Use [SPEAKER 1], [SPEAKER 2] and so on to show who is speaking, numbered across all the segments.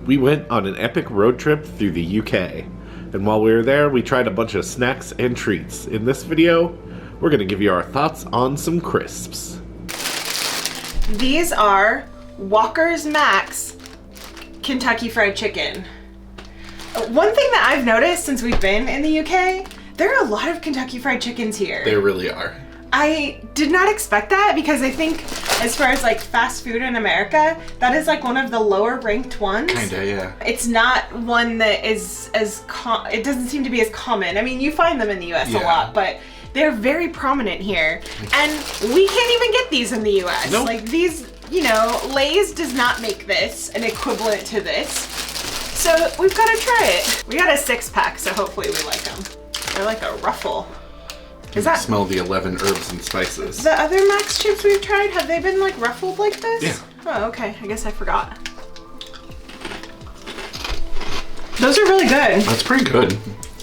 [SPEAKER 1] We went on an epic road trip through the UK, and while we were there, we tried a bunch of snacks and treats. In this video, we're going to give you our thoughts on some crisps.
[SPEAKER 2] These are Walker's Max Kentucky Fried Chicken. One thing that I've noticed since we've been in the UK, there are a lot of Kentucky Fried Chickens here.
[SPEAKER 1] They really are.
[SPEAKER 2] I did not expect that because I think as far as like fast food in America, that is like one of the lower ranked ones.
[SPEAKER 1] Kinda, yeah.
[SPEAKER 2] It's not one that is it doesn't seem to be as common. I mean, you find them in the US a lot, but they're very prominent here. And we can't even get these in the US.
[SPEAKER 1] Nope.
[SPEAKER 2] Like these, you know, Lay's does not make this an equivalent to this. So we've got to try it. We got a 6-pack, so hopefully we like them. They're like a ruffle.
[SPEAKER 1] You can smell the 11 herbs and spices.
[SPEAKER 2] The other Max chips we've tried, have they been like ruffled like this?
[SPEAKER 1] Yeah.
[SPEAKER 2] Oh, okay. I guess I forgot. Those are really good.
[SPEAKER 1] That's pretty good.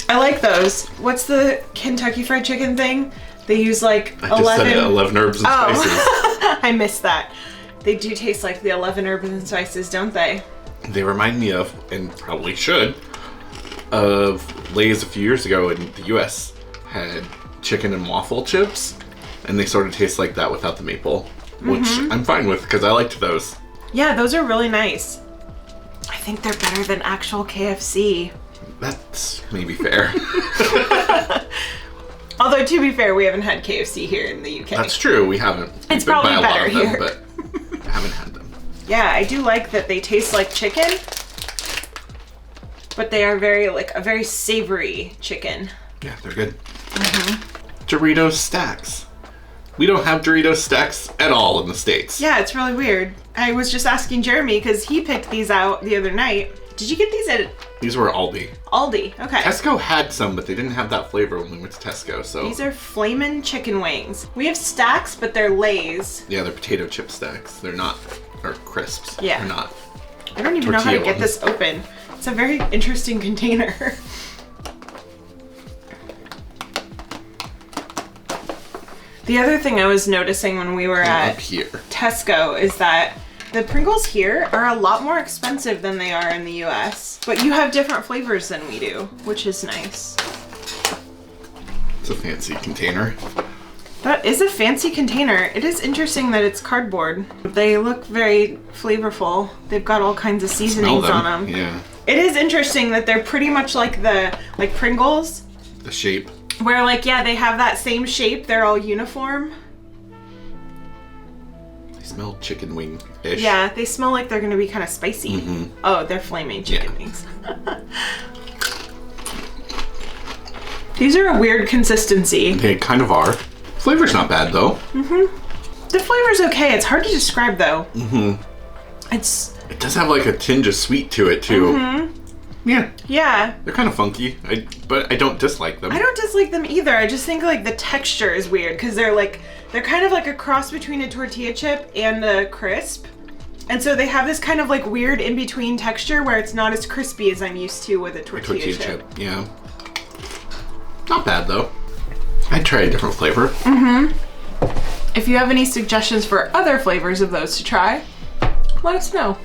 [SPEAKER 2] I like those. What's the Kentucky Fried Chicken thing? They use like 11...
[SPEAKER 1] I just said it, 11 herbs and spices.
[SPEAKER 2] I missed that. They do taste like the 11 herbs and spices, don't they?
[SPEAKER 1] They remind me of, and probably should, of Lay's a few years ago in the US had chicken and waffle chips, and they sort of taste like that without the maple, which I'm fine with because I liked those.
[SPEAKER 2] Yeah, those are really nice. I think they're better than actual KFC.
[SPEAKER 1] That's maybe fair.
[SPEAKER 2] Although, to be fair, we haven't had KFC here in the UK.
[SPEAKER 1] That's true, we haven't.
[SPEAKER 2] It's probably better here.
[SPEAKER 1] But I haven't had them.
[SPEAKER 2] Yeah, I do like that they taste like chicken, but they are very, like, a very savory chicken.
[SPEAKER 1] Yeah, they're good. Doritos stacks. We don't have Doritos stacks at all in the States.
[SPEAKER 2] Yeah, it's really weird. I was just asking Jeremy because he picked these out the other night. Did you get these at
[SPEAKER 1] These were Aldi.
[SPEAKER 2] Aldi? Okay.
[SPEAKER 1] Tesco had some, but they didn't have that flavor when we went to Tesco, so...
[SPEAKER 2] These are flamin' chicken wings. We have stacks, but they're Lay's.
[SPEAKER 1] Yeah, they're potato chip stacks. They're not... or crisps.
[SPEAKER 2] Yeah.
[SPEAKER 1] They're not.
[SPEAKER 2] I don't even know how to get this open. It's a very interesting container. The other thing I was noticing when we were at Tesco is that the Pringles here are a lot more expensive than they are in the US. But you have different flavors than we do, which is nice.
[SPEAKER 1] It's a fancy container.
[SPEAKER 2] That is a fancy container. It is interesting that it's cardboard. They look very flavorful. They've got all kinds of seasonings on them.
[SPEAKER 1] Yeah.
[SPEAKER 2] It is interesting that they're pretty much like like Pringles.
[SPEAKER 1] The shape.
[SPEAKER 2] Where like, yeah, they have that same shape. They're all uniform.
[SPEAKER 1] They smell chicken wing-ish.
[SPEAKER 2] Yeah, they smell like they're gonna be kind of spicy. Oh, they're flaming chicken wings. These are a weird consistency.
[SPEAKER 1] They kind of are. Flavor's not bad though.
[SPEAKER 2] The flavor's okay. It's hard to describe though. It
[SPEAKER 1] does have like a tinge of sweet to it too. Yeah. They're kind of funky, but I don't dislike them.
[SPEAKER 2] I don't dislike them either. I just think like the texture is weird because they're kind of like a cross between a tortilla chip and a crisp. And so they have this kind of like weird in-between texture where it's not as crispy as I'm used to with a tortilla chip.
[SPEAKER 1] Yeah. Not bad though. I'd try a different flavor.
[SPEAKER 2] If you have any suggestions for other flavors of those to try, let us know.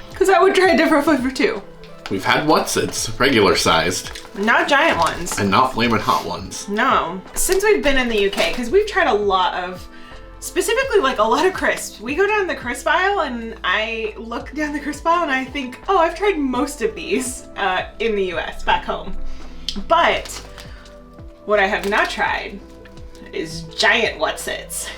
[SPEAKER 2] Because I would try a different flavor too.
[SPEAKER 1] We've had Whatsits, regular sized.
[SPEAKER 2] Not giant ones.
[SPEAKER 1] And not flamin' hot ones.
[SPEAKER 2] No. Since we've been in the UK, because we've tried a lot of, specifically like a lot of crisps. We go down the crisp aisle and I look down the crisp aisle and I think, oh, I've tried most of these in the US, back home. But what I have not tried is giant Whatsits.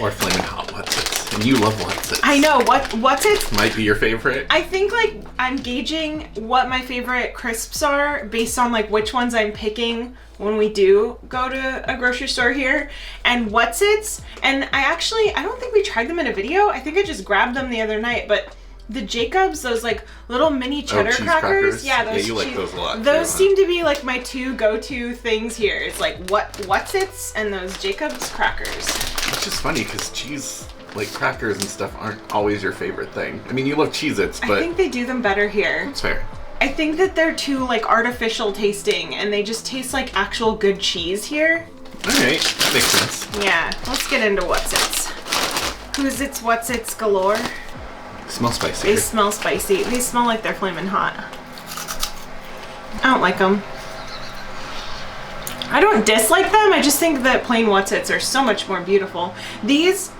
[SPEAKER 1] Or flamin' hot Whatsits. And you love Whatsits.
[SPEAKER 2] I know, Whatsits
[SPEAKER 1] might be your favorite.
[SPEAKER 2] I think like I'm gauging what my favorite crisps are based on like which ones I'm picking when we do go to a grocery store here. And Whatsits, and I don't think we tried them in a video. I think I just grabbed them the other night, but the Jacobs, those like little mini cheddar crackers. Yeah, those
[SPEAKER 1] you like those a lot.
[SPEAKER 2] Those seem to be like my two go-to things here. It's like Whatsits and those Jacobs crackers.
[SPEAKER 1] It's just funny because cheese, like crackers and stuff, aren't always your favorite thing. I mean, you love Cheez-Its, but
[SPEAKER 2] I think they do them better here.
[SPEAKER 1] That's fair.
[SPEAKER 2] I think that they're too like artificial tasting and they just taste like actual good cheese here.
[SPEAKER 1] Alright, that makes sense.
[SPEAKER 2] Yeah, let's get into Whatsits. Who's Whatsits galore?
[SPEAKER 1] smell spicy.
[SPEAKER 2] They smell spicy. They smell like they're flaming hot. I don't like them. I don't dislike them. I just think that plain What's-Its are so much more beautiful. These,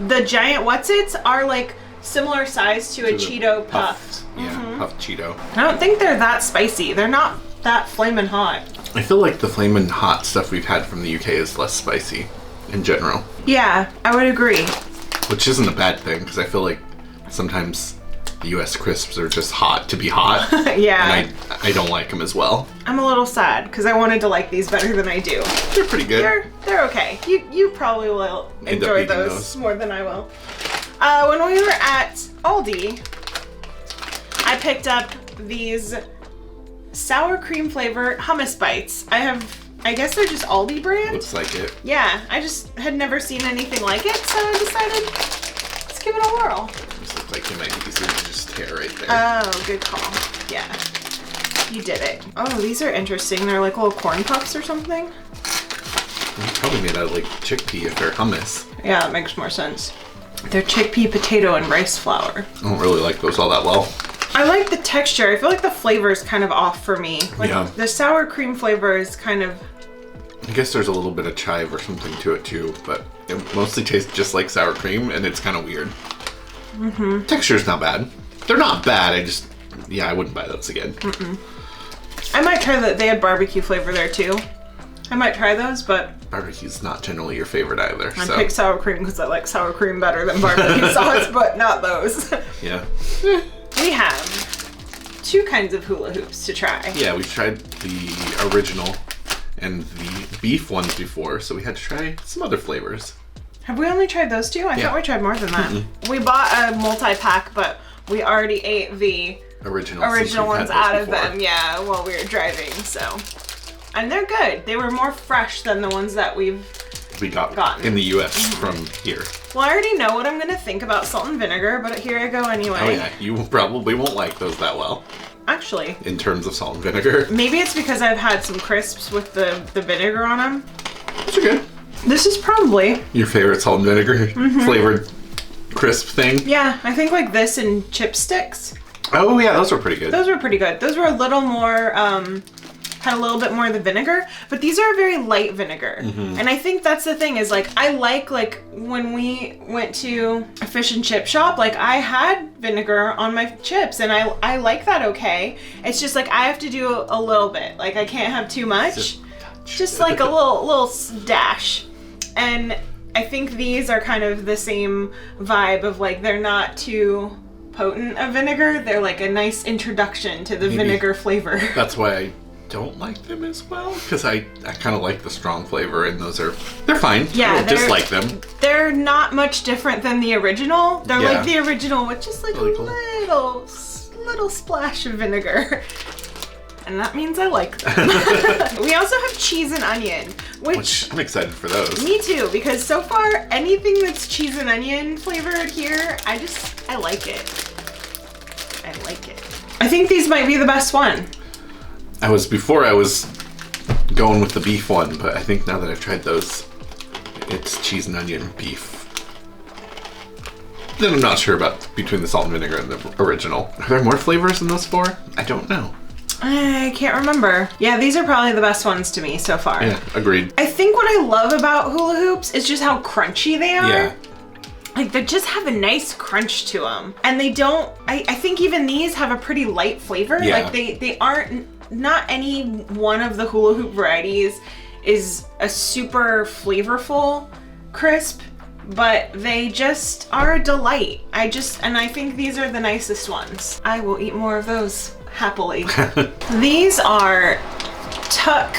[SPEAKER 2] the giant What's-Its, are like similar size to a Cheeto puff.
[SPEAKER 1] Yeah, puffed Cheeto.
[SPEAKER 2] I don't think they're that spicy. They're not that flamin' hot.
[SPEAKER 1] I feel like the flamin' hot stuff we've had from the UK is less spicy in general.
[SPEAKER 2] Yeah, I would agree.
[SPEAKER 1] Which isn't a bad thing, because I feel like sometimes the US crisps are just hot to be hot.
[SPEAKER 2] Yeah.
[SPEAKER 1] And I don't like them as well.
[SPEAKER 2] I'm a little sad, because I wanted to like these better than I do.
[SPEAKER 1] They're pretty good.
[SPEAKER 2] They're okay. You probably will enjoy those more than I will. When we were at Aldi, I picked up these sour cream flavored Hummus Bites. I guess they're just Aldi brand.
[SPEAKER 1] Looks like it.
[SPEAKER 2] Yeah, I just had never seen anything like it, so I decided, let's give it a whirl.
[SPEAKER 1] This looks like it might be easier to just tear right there.
[SPEAKER 2] Oh, good call. Yeah, you did it. Oh, these are interesting. They're like little corn puffs or something.
[SPEAKER 1] They're probably made out of like chickpea if they're hummus.
[SPEAKER 2] Yeah, that makes more sense. They're chickpea, potato, and rice flour.
[SPEAKER 1] I don't really like those all that well.
[SPEAKER 2] I like the texture. I feel like the flavor is kind of off for me. Like
[SPEAKER 1] Yeah.
[SPEAKER 2] the sour cream flavor is kind of...
[SPEAKER 1] I guess there's a little bit of chive or something to it too, but it mostly tastes just like sour cream, and it's kind of weird. Mm-hmm. Texture's not bad. They're not bad, I wouldn't buy those again.
[SPEAKER 2] I might try that. They had barbecue flavor there too. I might try those, but
[SPEAKER 1] Barbecue's not generally your favorite either.
[SPEAKER 2] I picked sour cream because I like sour cream better than barbecue sauce, but not those.
[SPEAKER 1] Yeah.
[SPEAKER 2] We have 2 kinds of hula hoops to try.
[SPEAKER 1] Yeah, we've tried the original and the beef ones before, so we had to try some other flavors.
[SPEAKER 2] Have we only tried those 2? I thought we tried more than that. We bought a multi-pack, but we already ate the original ones out of them, yeah, while we were driving, so. And they're good. They were more fresh than the ones that we gotten
[SPEAKER 1] in the US from here.
[SPEAKER 2] Well, I already know what I'm gonna think about salt and vinegar, but here I go anyway.
[SPEAKER 1] Oh yeah, you probably won't like those that well.
[SPEAKER 2] Actually.
[SPEAKER 1] In terms of salt and vinegar.
[SPEAKER 2] Maybe it's because I've had some crisps with the vinegar on them.
[SPEAKER 1] Those are good.
[SPEAKER 2] This is probably
[SPEAKER 1] your favorite salt and vinegar flavored crisp thing.
[SPEAKER 2] Yeah, I think like this and chipsticks.
[SPEAKER 1] Oh yeah, those were pretty good.
[SPEAKER 2] Those were pretty good. Those were a little more, had a little bit more of the vinegar, but these are a very light vinegar. And I think that's the thing is like, I like when we went to a fish and chip shop, like I had vinegar on my chips and I like that okay. It's just like, I have to do a little bit. Like I can't have too much. Just like a little dash. And I think these are kind of the same vibe of like, they're not too potent of vinegar. They're like a nice introduction to the vinegar flavor.
[SPEAKER 1] That's why I don't like them as well, because I kind of like the strong flavor, and they're fine.
[SPEAKER 2] Yeah,
[SPEAKER 1] I don't dislike them.
[SPEAKER 2] They're not much different than the original. They're
[SPEAKER 1] Yeah.
[SPEAKER 2] like the original with just like
[SPEAKER 1] Really
[SPEAKER 2] a
[SPEAKER 1] cool.
[SPEAKER 2] little splash of vinegar. And that means I like them. We also have cheese and onion, which
[SPEAKER 1] I'm excited for those.
[SPEAKER 2] Me too, because so far anything that's cheese and onion flavored here, I like it. I like it. I think these might be the best one.
[SPEAKER 1] Before I was going with the beef one, but I think now that I've tried those, it's cheese and onion beef. Then I'm not sure about between the salt and vinegar and the original. Are there more flavors in those 4? I don't know.
[SPEAKER 2] I can't remember. Yeah, these are probably the best ones to me so far.
[SPEAKER 1] Yeah, agreed.
[SPEAKER 2] I think what I love about hula hoops is just how crunchy they are.
[SPEAKER 1] Yeah.
[SPEAKER 2] Like they just have a nice crunch to them. And they don't, I think even these have a pretty light flavor.
[SPEAKER 1] Yeah.
[SPEAKER 2] Like they aren't, not any one of the hula hoop varieties is a super flavorful crisp, but they just are a delight. And I think these are the nicest ones. I will eat more of those happily. These are Tuck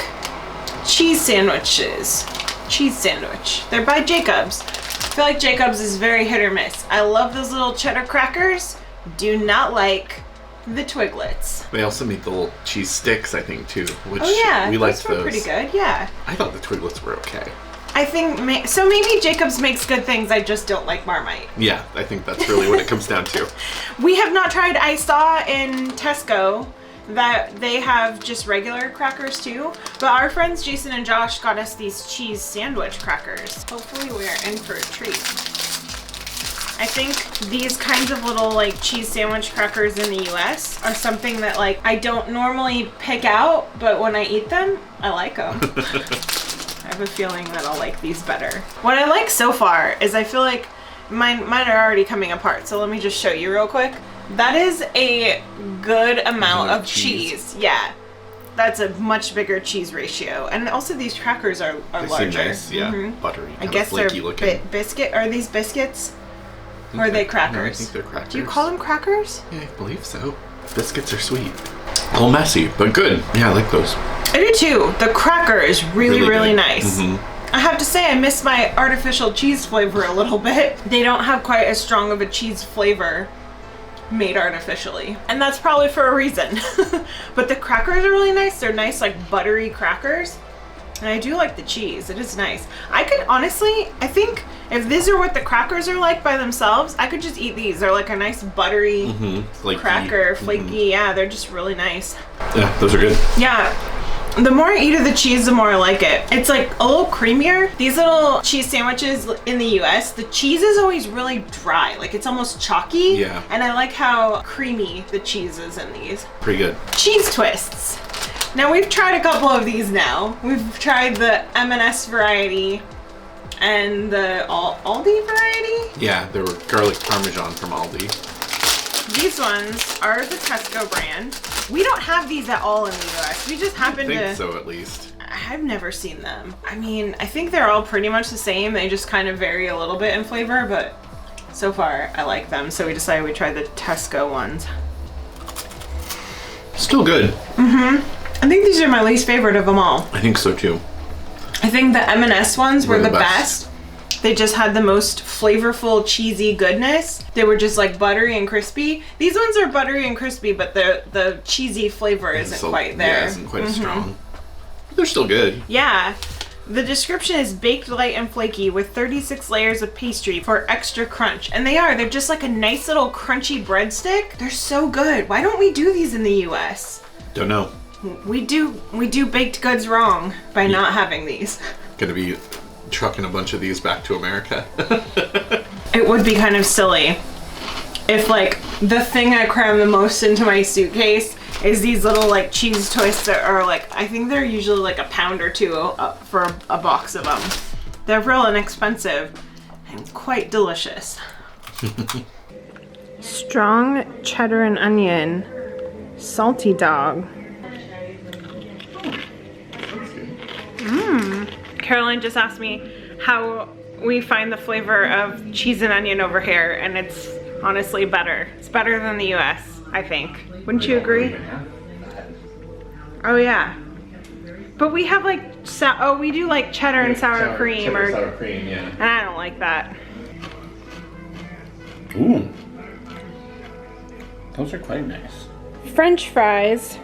[SPEAKER 2] cheese sandwiches. Cheese sandwich. They're by Jacob's. I feel like Jacob's is very hit or miss. I love those little cheddar crackers. Do not like the Twiglets.
[SPEAKER 1] They also make the little cheese sticks, I think, too, which
[SPEAKER 2] Oh yeah,
[SPEAKER 1] we liked
[SPEAKER 2] those were pretty good. Yeah.
[SPEAKER 1] I thought the Twiglets were okay.
[SPEAKER 2] I think so. Maybe Jacob's makes good things. I just don't like Marmite.
[SPEAKER 1] Yeah, I think that's really what it comes down to.
[SPEAKER 2] We have not tried. I saw in Tesco that they have just regular crackers too. But our friends Jason and Josh got us these cheese sandwich crackers. Hopefully we are in for a treat. I think these kinds of little like cheese sandwich crackers in the US are something that like I don't normally pick out, but when I eat them, I like them. I have a feeling that I'll like these better. What I like so far is I feel like mine are already coming apart. So let me just show you real quick. That is a good amount of cheese. Yeah. That's a much bigger cheese ratio. And also these crackers are larger.
[SPEAKER 1] Nice, yeah. Buttery,
[SPEAKER 2] I guess they're biscuit. Are these biscuits? Or are they crackers?
[SPEAKER 1] No, I think they're crackers.
[SPEAKER 2] Do you call them crackers?
[SPEAKER 1] Yeah, I believe so. Biscuits are sweet. A little messy, but good. Yeah, I like those.
[SPEAKER 2] I do too. The cracker is really nice.
[SPEAKER 1] Mm-hmm.
[SPEAKER 2] I have to say I miss my artificial cheese flavor a little bit. They don't have quite as strong of a cheese flavor made artificially. And that's probably for a reason. But the crackers are really nice. They're nice like buttery crackers. And I do like the cheese. It is nice. I could honestly, I think if these are what the crackers are like by themselves, I could just eat these. They're like a nice buttery cracker, flaky. Yeah, they're just really nice.
[SPEAKER 1] Yeah, those are good.
[SPEAKER 2] Yeah. The more I eat of the cheese, the more I like it. It's like a little creamier. These little cheese sandwiches in the US, the cheese is always really dry. Like it's almost chalky.
[SPEAKER 1] Yeah.
[SPEAKER 2] And I like how creamy the cheese is in these.
[SPEAKER 1] Pretty good.
[SPEAKER 2] Cheese twists. Now we've tried a couple of these now. We've tried the M&S variety and the Aldi variety.
[SPEAKER 1] Yeah, they were garlic parmesan from Aldi.
[SPEAKER 2] These ones are the Tesco brand. We don't have these at all in the US. We just happen to...
[SPEAKER 1] I think so, at least.
[SPEAKER 2] I've never seen them. I mean, I think they're all pretty much the same. They just kind of vary a little bit in flavor, but so far I like them. So we decided we'd try the Tesco ones.
[SPEAKER 1] Still good.
[SPEAKER 2] I think these are my least favorite of them all.
[SPEAKER 1] I think so too.
[SPEAKER 2] I think the M&S ones were the best. They just had the most flavorful, cheesy goodness. They were just like buttery and crispy. These ones are buttery and crispy, but the cheesy flavor isn't quite there.
[SPEAKER 1] Yeah, isn't quite as strong. They're still good.
[SPEAKER 2] Yeah. The description is baked light and flaky with 36 layers of pastry for extra crunch. And they are. They're just like a nice little crunchy breadstick. They're so good. Why don't we do these in the US?
[SPEAKER 1] Don't know.
[SPEAKER 2] We do baked goods wrong by not having these.
[SPEAKER 1] Gonna be trucking a bunch of these back to America.
[SPEAKER 2] It would be kind of silly if like the thing I cram the most into my suitcase is these little like cheese twists that are like, I think they're usually like £1 or $2 for a box of them. They're real inexpensive and quite delicious. Strong cheddar and onion salty dog. Caroline just asked me how we find the flavor of cheese and onion over here, and it's honestly better. It's better than the US, I think. Wouldn't you agree? Oh yeah. But we have like, we do like cheddar and sour cream.
[SPEAKER 1] Cheddar sour cream, yeah.
[SPEAKER 2] And I don't like that.
[SPEAKER 3] Ooh. Those are quite nice.
[SPEAKER 2] French fries.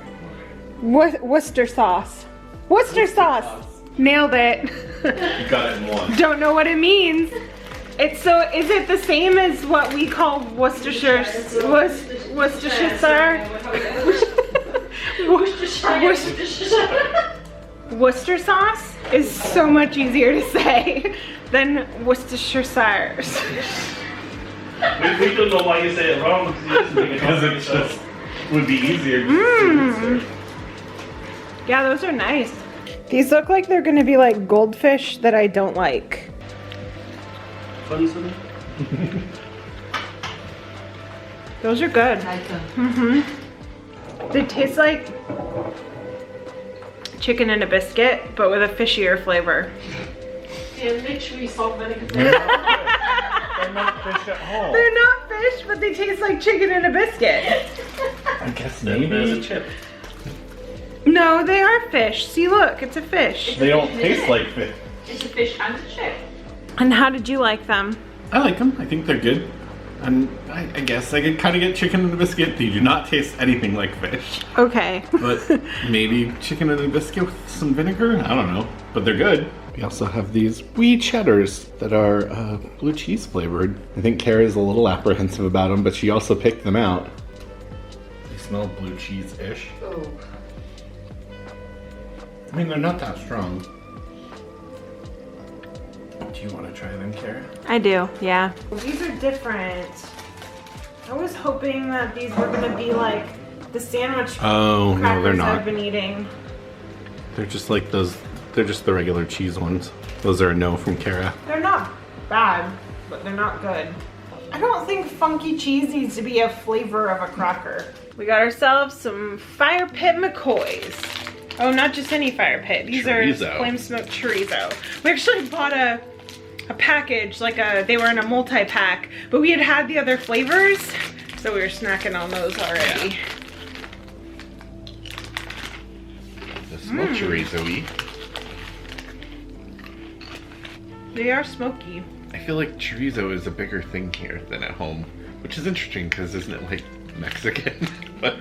[SPEAKER 2] Worcester sauce. Worcester sauce. Nailed it.
[SPEAKER 3] You got it in one.
[SPEAKER 2] Don't know what it means. It's so, is it the same as what we call Worcestershire sauce? Worcester sauce is so much easier to say than Worcestershire sauce.
[SPEAKER 3] We don't know why you say it wrong because it just would be easier.
[SPEAKER 2] Yeah, those are nice. These look like they're gonna be like goldfish that I don't like. Those are good. They taste like chicken and a biscuit, but with a fishier flavor.
[SPEAKER 4] Yeah, literally salt vinegar.
[SPEAKER 3] They're not fish at all.
[SPEAKER 2] They're not fish, but they taste like chicken and a biscuit.
[SPEAKER 3] I guess maybe there's a chip.
[SPEAKER 2] No, they are fish. See, look, it's a fish.
[SPEAKER 3] They don't taste like fish.
[SPEAKER 4] It's a fish and a chip.
[SPEAKER 2] And how did you like them?
[SPEAKER 3] I like them. I think they're good. And I guess I could kind of get chicken and a biscuit. They do not taste anything like fish.
[SPEAKER 2] Okay.
[SPEAKER 3] But maybe chicken and a biscuit with some vinegar? I don't know. But they're good.
[SPEAKER 1] We also have these wee cheddars that are blue cheese flavored. I think Kara's a little apprehensive about them, but she also picked them out.
[SPEAKER 3] They smell blue cheese-ish.
[SPEAKER 4] Oh.
[SPEAKER 3] I mean, they're not that strong. Do you want to try them, Kara?
[SPEAKER 2] I do, yeah. These are different. I was hoping that these were gonna be like the sandwich
[SPEAKER 3] Oh, no, they're
[SPEAKER 2] crackers
[SPEAKER 3] not.
[SPEAKER 2] I've been eating.
[SPEAKER 3] They're just like those, they're just the regular cheese ones. Those are a no from Kara.
[SPEAKER 2] They're not bad, but they're not good. I don't think funky cheese needs to be a flavor of a cracker. We got ourselves some Fire Pit McCoys. Oh, not just any Fire Pit. These
[SPEAKER 1] Chorizo.
[SPEAKER 2] are flame smoked chorizo. We actually bought a package, they were in a multi-pack, but we had the other flavors, so we were snacking on those already.
[SPEAKER 1] The smoked chorizo-y.
[SPEAKER 2] They are smoky.
[SPEAKER 1] I feel like chorizo is a bigger thing here than at home, which is interesting because isn't it like Mexican? But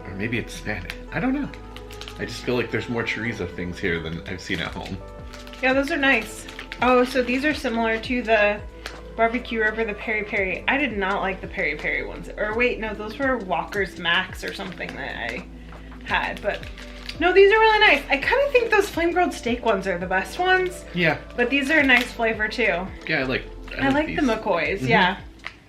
[SPEAKER 1] or maybe it's Spanish. I don't know. I just feel like there's more chorizo things here than I've seen at home.
[SPEAKER 2] Yeah, those are nice. Oh, so these are similar to the Barbecue River, the Peri Peri. I did not like the Peri Peri ones. Or wait, no, those were Walker's Max or something that I had. But no, these are really nice. I kind of think those flame grilled steak ones are the best ones.
[SPEAKER 1] Yeah.
[SPEAKER 2] But these are a nice flavor too.
[SPEAKER 1] Yeah, I like
[SPEAKER 2] I like
[SPEAKER 1] these.
[SPEAKER 2] the McCoys, yeah.